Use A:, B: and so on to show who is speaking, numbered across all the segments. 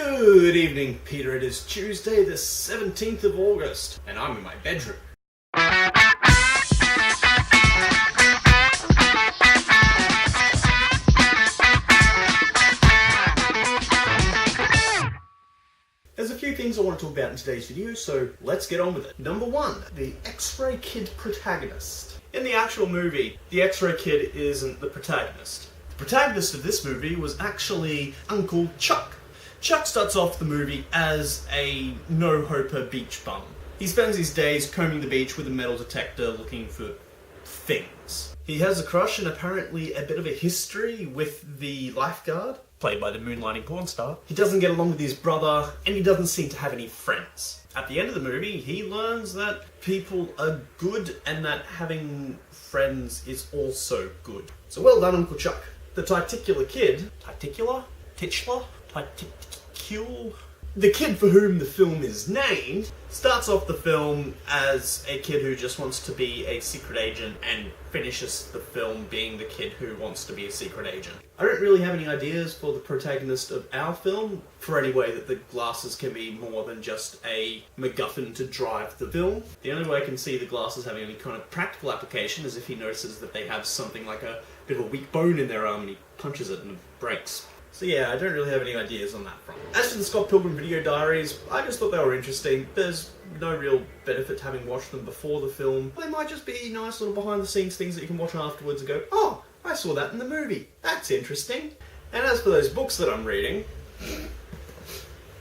A: Good evening, Peter. It is Tuesday the 17th of August, and I'm in my bedroom. There's a few things I want to talk about in today's video, so let's get on with it. Number one, the X-Ray Kid protagonist. In the actual movie, the X-Ray Kid isn't the protagonist. The protagonist of this movie was actually Uncle Chuck. Chuck starts off the movie as a no-hoper beach bum. He spends his days combing the beach with a metal detector looking for things. He has a crush and apparently a bit of a history with the lifeguard, played by the moonlighting porn star. He doesn't get along with his brother, and he doesn't seem to have any friends. At the end of the movie, he learns that people are good and that having friends is also good. So well done, Uncle Chuck. The titular kid... Titular? Titular? The kid for whom the film is named starts off the film as a kid who just wants to be a secret agent and finishes the film being the kid who wants to be a secret agent. I don't really have any ideas for the protagonist of our film for any way that the glasses can be more than just a MacGuffin to drive the film. The only way I can see the glasses having any kind of practical application is if he notices that they have something like a bit of a weak bone in their arm and he punches it and it breaks. So yeah, I don't really have any ideas on that front. As for the Scott Pilgrim video diaries, I just thought they were interesting. There's no real benefit to having watched them before the film. They might just be nice little behind the scenes things that you can watch afterwards and go, oh, I saw that in the movie. That's interesting. And as for those books that I'm reading,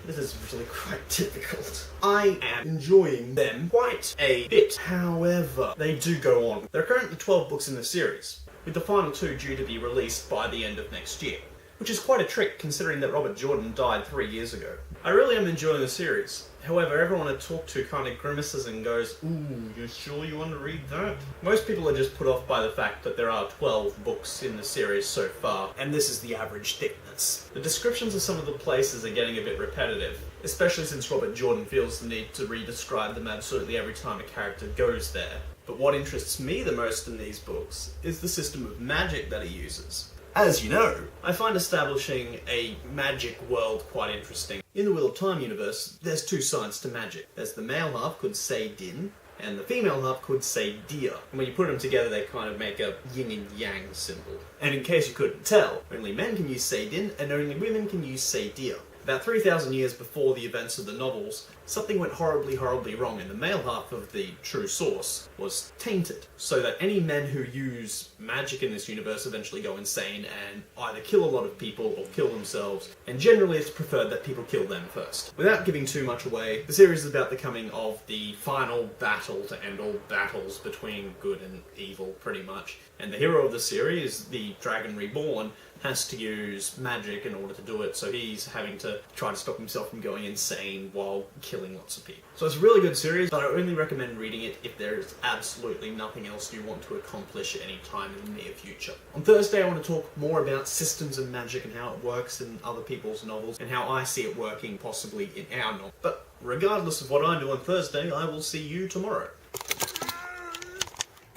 A: this is really quite difficult. I am enjoying them quite a bit. However, they do go on. There are currently 12 books in the series, with the final 2 due to be released by the end of next year. Which is quite a trick considering that Robert Jordan died 3 years ago. I really am enjoying the series. However, everyone I talk to kind of grimaces and goes, ooh, you sure you want to read that? Most people are just put off by the fact that there are 12 books in the series so far, and this is the average thickness. The descriptions of some of the places are getting a bit repetitive, especially since Robert Jordan feels the need to re-describe them absolutely every time a character goes there. But what interests me the most in these books is the system of magic that he uses. As you know, I find establishing a magic world quite interesting. In the Wheel of Time universe, there's 2 sides to magic. There's the male half called Say Din, and the female half called Say Dia. And when you put them together, they kind of make a yin and yang symbol. And in case you couldn't tell, only men can use Say Din, and only women can use Say Dia. About 3,000 years before the events of the novels, something went horribly wrong, and the male half of the true source was tainted, so that any men who use magic in this universe eventually go insane and either kill a lot of people or kill themselves, and generally it's preferred that people kill them first. Without giving too much away, the series is about the coming of the final battle to end all battles between good and evil, pretty much. And the hero of the series, the Dragon Reborn, has to use magic in order to do it, so he's having to try to stop himself from going insane while killing lots of people. So it's a really good series, but I only recommend reading it if there is absolutely nothing else you want to accomplish at any time in the near future. On Thursday I want to talk more about systems and magic and how it works in other people's novels, and how I see it working possibly in our novel. But regardless of what I do on Thursday, I will see you tomorrow.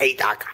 B: Hey, Doc.